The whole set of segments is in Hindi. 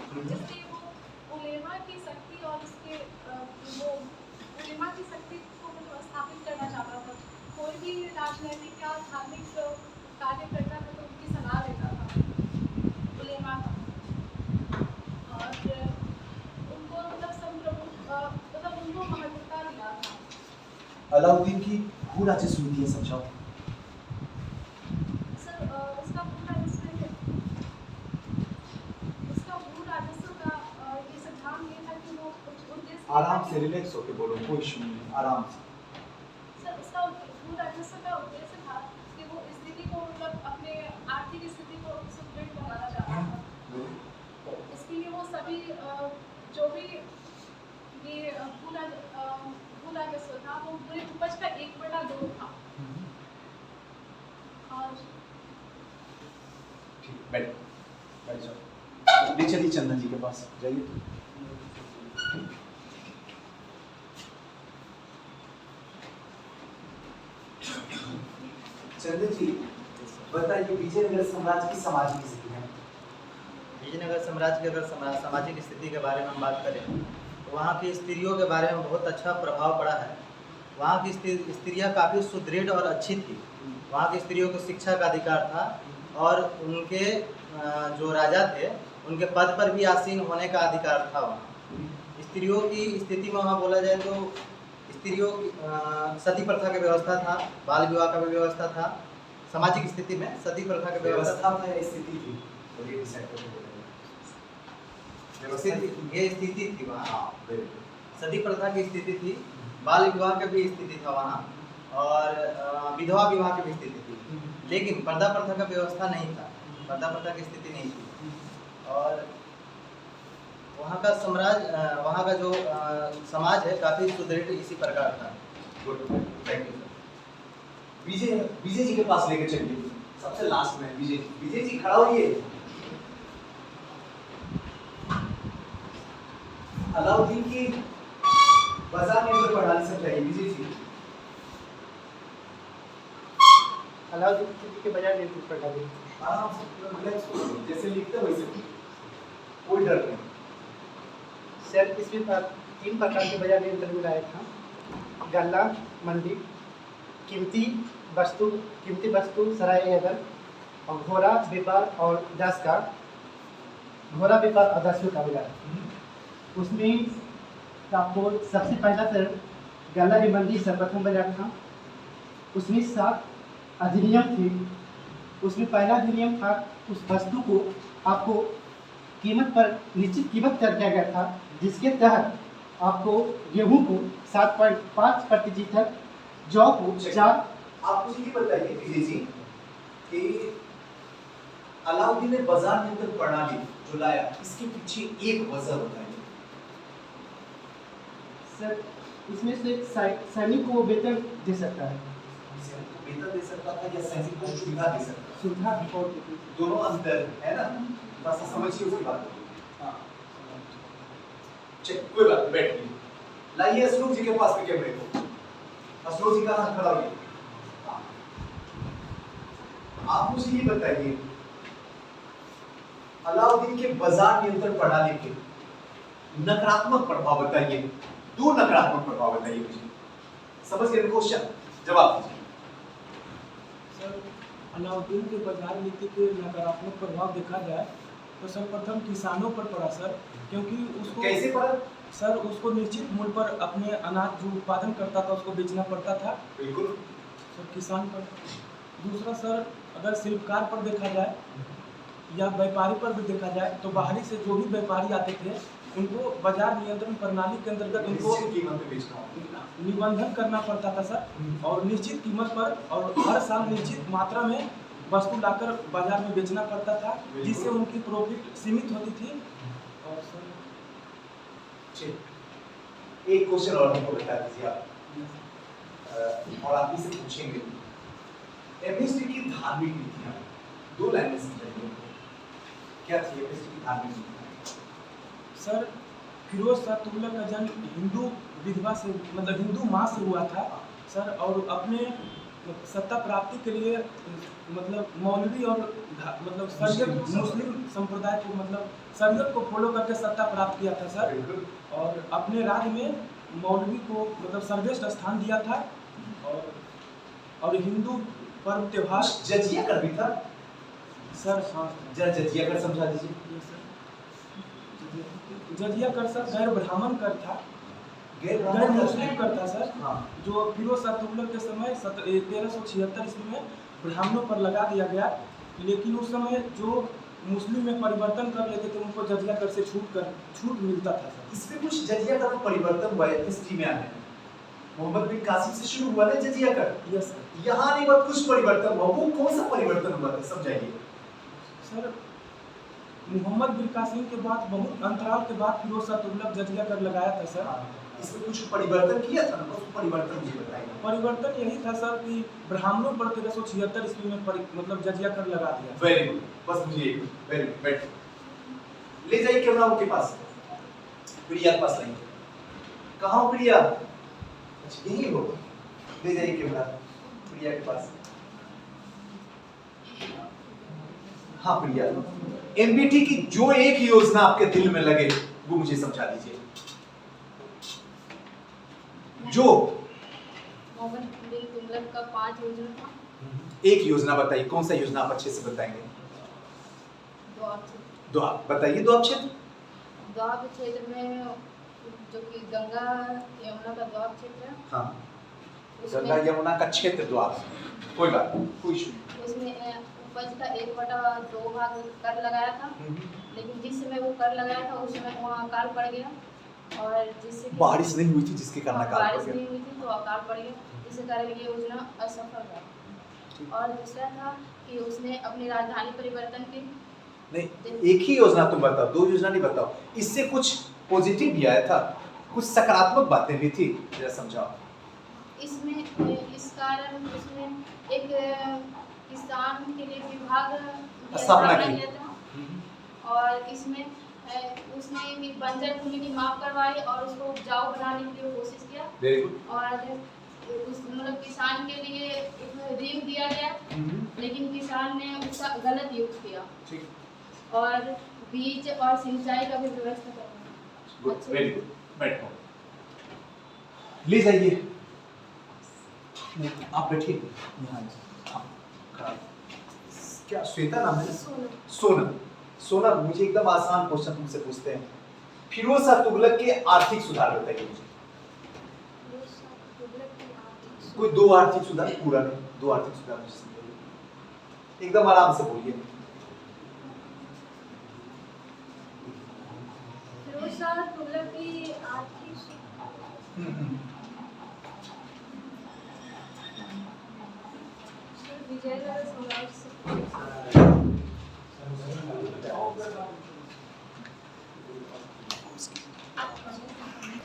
जिससे वो उलेमा की शक्ति और उसके वो उलेमा की शक्ति को मतलब स्थापित करना चाहता था। कोई भी राजनैतिक या धार्मिक कार्य करता था तो उनकी सलाह लेता था उलेमा का। और उनको मतलब मतलब उनको महत्वता दिया था। अलाउद्दीन की भू राजस्व नीति है, समझाओ। सर उसका भू राजस्व का ये सिद्धांत ये था कि वो उद्देश्य आराम से रिलैक्स होके बोलो, कोई इशू नहीं है, आराम से। सर उसका भू राजस्व का उद्देश्य था कि वो स्थिति को मतलब अपने आर्थिक स्थिति को सुदृढ़ बनाना चाहता था। इसके लिए वो सभी जो भी ये भू राजस्व था वो पूरे उपज का 1/2 था। और बैठ जाओ, ले चलिए चंदन जी के पास जाइए। चंदन जी बताइए, विजयनगर साम्राज्य की सामाजिक स्थिति है। विजयनगर साम्राज्य की अगर सामाजिक स्थिति के बारे में हम बात करें तो वहाँ की स्त्रियों के बारे में बहुत अच्छा प्रभाव पड़ा है। वहाँ की स्त्रियाँ काफ़ी सुदृढ़ और अच्छी थी। वहाँ की स्त्रियों को शिक्षा का अधिकार था और उनके जो राजा थे उनके पद पर भी आसीन होने का अधिकार था। वहाँ स्त्रियों की स्थिति में वहाँ बोला जाए तो स्त्रियों की सती प्रथा की व्यवस्था था, बाल विवाह का भी व्यवस्था था। सामाजिक स्थिति में सती प्रथा की व्यवस्था में स्थिति थी, ये स्थिति थी वहाँ। सती प्रथा की स्थिति थी, बाल विवाह की भी स्थिति था वहाँ, और विधवा विवाह की भी स्थिति थी। लेकिन पर्दा प्रथा का व्यवस्था नहीं था, पर्दा प्रथा की स्थिति नहीं थी। और वहाँ का वहाँ का जो समाज है काफ़ी सुदृढ़ इसी प्रकार था। Thank you. विजय जी के पास लेकर चलिए, सबसे लास्ट में विजय जी खड़ा होइए। अलाउद्दीन की बाजार नियंत्रण प्रणाली समझाइए विजय जी। अलाउद्दीन की बाजार नियंत्रण प्रणाली आराम से रिलैक्स हो, जैसे लिखते वैसे, कोई डर नहीं। सर इसमें 3 प्रकार के बाजार नियंत्रण में लाया था: गल्ला मंडी, कीमती वस्तु सराय अदर, और घोड़ा व्यापार और दास का घोड़ा व्यापार और दासों का बाजार। उसमें आपको सबसे पहला सर गल्ला मंडी सर्वप्रथम बाजार था। उसमें 7 अधिनियम थे। उसमें पहला अधिनियम था, उस वस्तु को आपको कीमत पर निश्चित कीमत तय किया गया था, जिसके तहत आपको गेहूं को 7.5%, जौ को 4। आप मुझे ये बताइए विजय जी कि अलाउद्दीन ने बाजार नियंत्रण प्रणाली जो लाया, इसके पीछे एक वजह बताइए। सर इसमें से सैनिक को वेतन दे सकता है, वेतन दे सकता था या सैनिक को सुविधा दे सकता था? सुविधा और दोनों अंतर है ना, बस समझिए उसकी बात। हाँ चलिए कोई बात, बैठिए। लाइए अशोक जी के पास में कैमरे को। अशोक जी का हाथ खड़ा होइए। आप मुझे ये बताइए, अलाउद्दीन के बाजार नियंत्रण प्रणाली के नकारात्मक प्रभाव बताइए। 2 नकारात्मक प्रभाव बताइए मुझे। समझ गए क्वेश्चन? जवाब दीजिए। सर अलाउद्दीन के बाजार नीति के नकारात्मक प्रभाव देखा जाए तो सर्वप्रथम किसानों पर पड़ा सर, क्योंकि उसको कैसे पड़ा? सर उसको निश्चित मूल्य पर अपने अनाज जो उत्पादन करता था उसको बेचना पड़ता था। बिल्कुल सर किसान पर। दूसरा सर अगर शिल्पकार पर देखा जाए या व्यापारी पर भी देखा जाए तो बाहरी से जो भी व्यापारी आते थे उनको बाजार नियंत्रण प्रणाली के अंतर्गत उनको निबंधन करना पड़ता था सर, और निश्चित कीमत पर और हर साल निश्चित मात्रा में वस्तु लाकर बाजार में बेचना पड़ता था, जिससे उनकी प्रॉफिट सीमित होती थी। और सर एक क्वेश्चन और हमको बता दीजिए आप, और आप इसे पूछेंगे। एमएसटी की धार्मिक नीतियां 2 लाइन में समझाइए, क्या थी एमएसटी की धार्मिक नीतियां? सर फिरोज शाह तुगलक का जन्म हिंदू विधवा से मतलब हिंदू माँ से हुआ था सर, और अपने सत्ता प्राप्ति के लिए मतलब मौलवी और मतलब शरीयत मुस्लिम संप्रदाय को मतलब शरीयत को फॉलो करके सत्ता प्राप्त किया था सर। बिल्कुल। और अपने राज्य में मौलवी को मतलब सर्वश्रेष्ठ स्थान दिया था। और हिंदू पर्व त्योहार जजिया कर भी था सर। हाँ जरा जजिया कर समझा दीजिए। ये सर जजिया कर सर गैर ब्राह्मण कर था, गैर मुस्लिम कर था सर। हाँ। जो फिरोज शाह तुगलक के समय 1376 ईस्वी में ब्राह्मणों पर लगा दिया गया, लेकिन उस समय जो मुस्लिम में परिवर्तन कर लेते थे उनको जजिया कर से छूट मिलता था सर। इसमें कुछ जजिया का परिवर्तन हुआ है हिस्ट्री में आने में। मोहम्मद बिन कासिम से शुरू हुआ ना जजिया कर। Yes sir. यहाँ नहीं बस कुछ परिवर्तन हुआ, वो कौन सा परिवर्तन हुआ था समझाइए। सर मोहम्मद बिन कासिम के बाद बहुत अंतराल के बाद फिरोज शाह तुगलक जजिया कर लगाया था सर। इसमें कुछ परिवर्तन किया था ना, उस परिवर्तन मुझे बताइए। परिवर्तन यही था सर कि ब्राह्मणों पर 1376 ईस्वी में मतलब जजिया कर लगा दिया। वेरी गुड, बस मुझे एक वेरी गुड बैठ ले जाइए कैमरा उनके पास, प्रिया के पास लाइए। कहाँ हो प्रिया? अच्छा यही हो, ले जाइए कैमरा प्रिया के पास। हाँ प्रिया, एमबीटी की जो एक योजना आपके दिल में लगे वो मुझे समझा दीजिए। जो मोहम्मद बिन तुगलक का 5 योजना था। एक योजना बताइए, कौन सा योजना आप अच्छे से बताएंगे? दोआब बताइए। दोआब क्षेत्र में जो कि गंगा यमुना का दोआब क्षेत्र है। हाँ, गंगा यमुना का क्षेत्र दोआब, कोई बात नहीं, कोई इशू नहीं। उसमें उपज का 1/2 भाग कर लगाया था, लेकिन जिस समय वो कर लगाया था उस समय वहाँ अकाल पड़ गया, और जिससे बारिश नहीं हुई थी जिसके कारण अकाल पड़ बारिश गया। नहीं हुई थी तो अकाल पड़ गया, जिसके कारण ये योजना असफल रहा। और दूसरा था कि उसने अपनी राजधानी परिवर्तन की। नहीं, एक ही योजना तुम बताओ, 2 योजना नहीं बताओ। इससे कुछ पॉजिटिव भी आया था, कुछ सकारात्मक बातें भी थी, जरा समझाओ। इसमें इस कारण उसने एक किसान के लिए विभाग स्थापना की। किया था, और इसमें उसने बंजर भूमि की माप करवाई और उसको उपजाऊ बनाने के लिए कोशिश किया। Very good. और उस मतलब किसान के लिए एक ऋण दिया गया, लेकिन किसान ने उसका गलत यूज किया। ठीक। और बीज और सिंचाई का भी व्यवस्था करना। गुड, वेरी गुड, बैठो, ले जाइए। आप बैठिए यहाँ। हाँ, क्या श्वेता नाम है? सोनम। सोनम, मुझे एकदम आसान क्वेश्चन तुमसे पूछते हैं। फिरोज शाह तुगलक के आर्थिक सुधार बताइए मुझे। कोई 2 आर्थिक सुधार, पूरा नहीं, 2 आर्थिक सुधार मुझे समझाइए, एकदम आराम से बोलिए। फिरोज शाह तुगलक की आर्थिक विजयनगर साम्राज्य से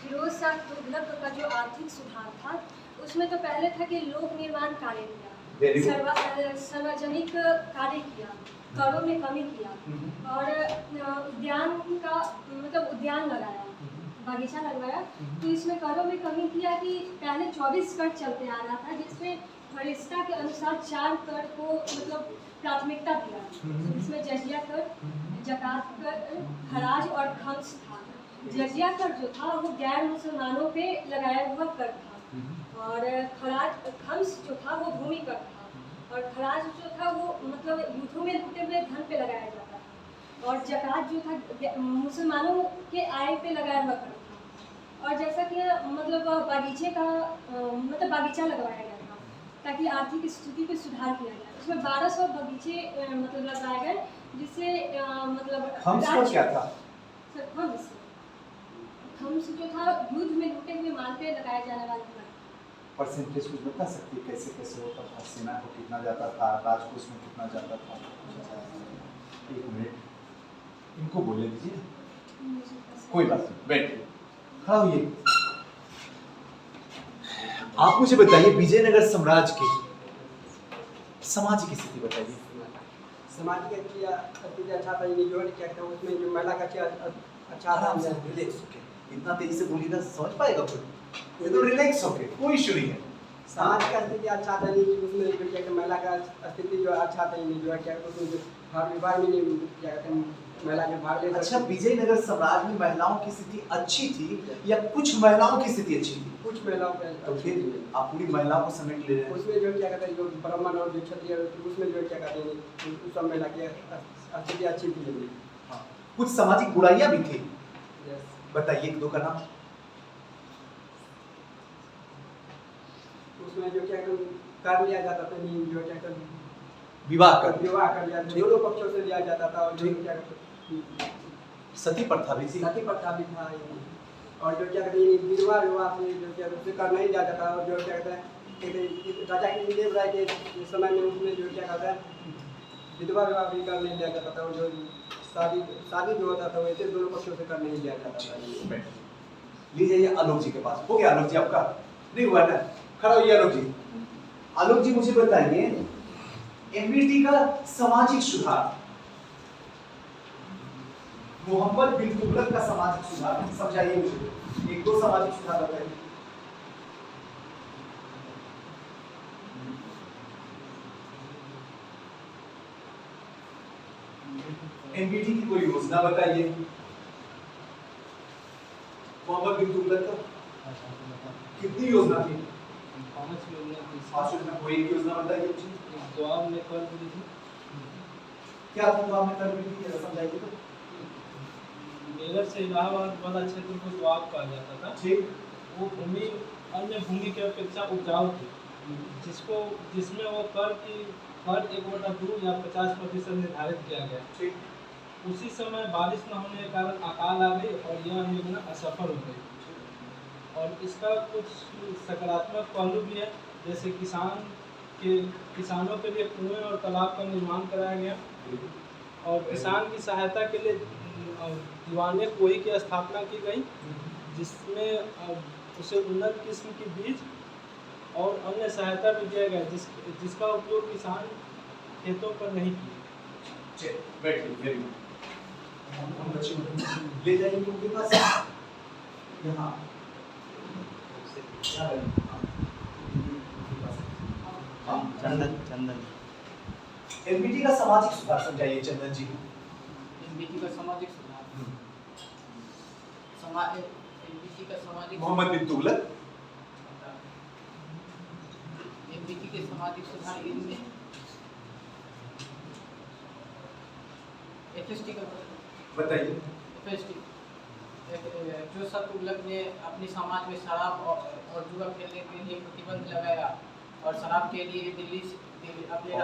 फिरोज शाह तुगलक का जो आर्थिक सुधार था उसमें तो पहले था कि लोक निर्माण कार्य किया, सार्वजनिक कार्य किया, करों में कमी किया, और उद्यान का मतलब उद्यान लगाया, बागीचा लगवाया। तो इसमें करों में कमी किया कि पहले 24 कर चलते आ रहा था, जिसमें वरिष्ठता के अनुसार 4 कर को मतलब प्राथमिकता दिया। इसमें जजिया कर, जकात कर, खराज और खम्स था। जजिया कर जो था वो गैर मुसलमानों पे लगाया हुआ कर था, और खराज खम्स जो था वो भूमि कर था, और खराज जो था वो मतलब युद्धों में लूटे हुए धन पे लगाया जाता था, और जकात जो था मुसलमानों के आय पे लगाया हुआ कर था। और जैसा कि मतलब बागीचे का मतलब बागीचा लगवाया गया था ताकि आर्थिक स्थिति पे सुधार किया जाए। उसमें 1200 बगीचे मतलब लगाए गए, जिससे मतलब खम्स क्या था? खम्स जो था युद्ध में लूटे हुए माल पे लगाया जाने वाला था। परसेंटेज कुछ बता सकती है कैसे कैसे होता था? सेना को कितना जाता था, राजकोष में कितना जाता था? 1 मिनट, इनको बोले दीजिए, कोई बात नहीं, बैठिए, खड़ा होइए। आप मुझे बताइए विजयनगर साम्राज्य की सामाजिक स्थिति बताइए। समाज के स्थिति अच्छा था, ये जो है क्या था उसमें जो महिला का अच्छा आराम से, रिलैक्स होके, इतना तेजी से बोलिएगा समझ पाएगा कोई? एकदम रिलैक्स होके, कोई इशू नहीं है। समाज का स्थिति अच्छा था नहीं, उसमें जो क्या कहते हैं, महिला का स्थिति जो अच्छा था नहीं, जो है क्या कहते हैं, उसमें भाग विवाह में नहीं क्या कहते हैं, महिला के भाग ले अच्छा, विजयनगर साम्राज्य में महिलाओं की स्थिति अच्छी थी या कुछ महिलाओं की स्थिति अच्छी थी? कुछ महिलाओं का तो फिर आप पूरी महिलाओं को समेट ले रहे हैं। उसमें जो क्या कहते हैं, जो ब्राह्मण और जो क्षत्रिय, उसमें जो क्या कहते हैं, उस सब महिला की स्थिति अच्छी थी। हाँ। कुछ सामाजिक बुराइयां भी थी, यस। बताइए एक दो का नाम। उसमें जो क्या कहते हैं, कर लिया जाता था नहीं, जो क्या कहते हैं, विवाह कर विवाह कर लिया, दोनों पक्षों से लिया जाता था, और जो क्या कहते हैं, सती प्रथा भी थी। सती प्रथा भी था, और जो क्या कहते हैं, विधवा विवाह से जो क्या कहते हैं, करना ही जाता था, और जो क्या कहते हैं, राजा के देव राय के समय में उसमें जो क्या कहते हैं, विधवा विवाह भी करने लिया जाता था, और जो शादी जो होता था वैसे दोनों पक्षों से करने ही लिया जाता था। ले जाइए आलोक जी के पास। हो गया आलोक जी आपका? नहीं हुआ ना? खड़ा होइए आलोक जी। आलोक जी मुझे बताइए, एमबीटी का सामाजिक सुधार, मोहम्मद बिन तुगलक का सामाजिक सुधार समझाइए मुझे, एक दो सामाजिक सुधार बताइए। एमबीटी की कोई योजना बताइए। मोहम्मद बिन तुगलक का कितनी योजना थी? 5 योजना थी। 5 योजना, कोई एक योजना बताइए मुझे। द्वार में कर दी थी। क्या द्वार में कर दी थी, जरा समझाइए तो। मेरठ से इलाहाबाद वाला क्षेत्र को द्वार कहा जाता था। ठीक। वो भूमि अन्य भूमि की अपेक्षा उपजाऊ थी, जिसमें वो कर 1/2 या 50% निर्धारित किया गया। ठीक। उसी समय बारिश न होने के कारण अकाल आ गई और यह योजना असफल हो गई। और इसका कुछ सकारात्मक पहलू भी है, जैसे किसानों के लिए कुएं और तालाब का निर्माण कराया गया, और किसान की सहायता के लिए दीवाने कोई की स्थापना की गई, जिसमें उसे उन्नत किस्म की बीज और अन्य सहायता भी दिया गया, जिसका उपयोग किसान खेतों पर नहीं किए। बैठिए, वेरी गुड। हम बच्चे को ले जाइए उनके पास। यहाँ चंदन एमबीटी का सामाजिक सुधार समझाइए चंदन जी। एमबीटी का सामाजिक सुधार, एमबीटी का सामाजिक, मोहम्मद बिन तुगलक। एमबीटी के सामाजिक सुधार इनमें एफएसटी का बताइए। एफएसटी जो सर तुगलक ने अपने समाज में शराब और जुआ खेलने के लिए प्रतिबंध लगाया, और शराब के लिए दिल्ली से अपने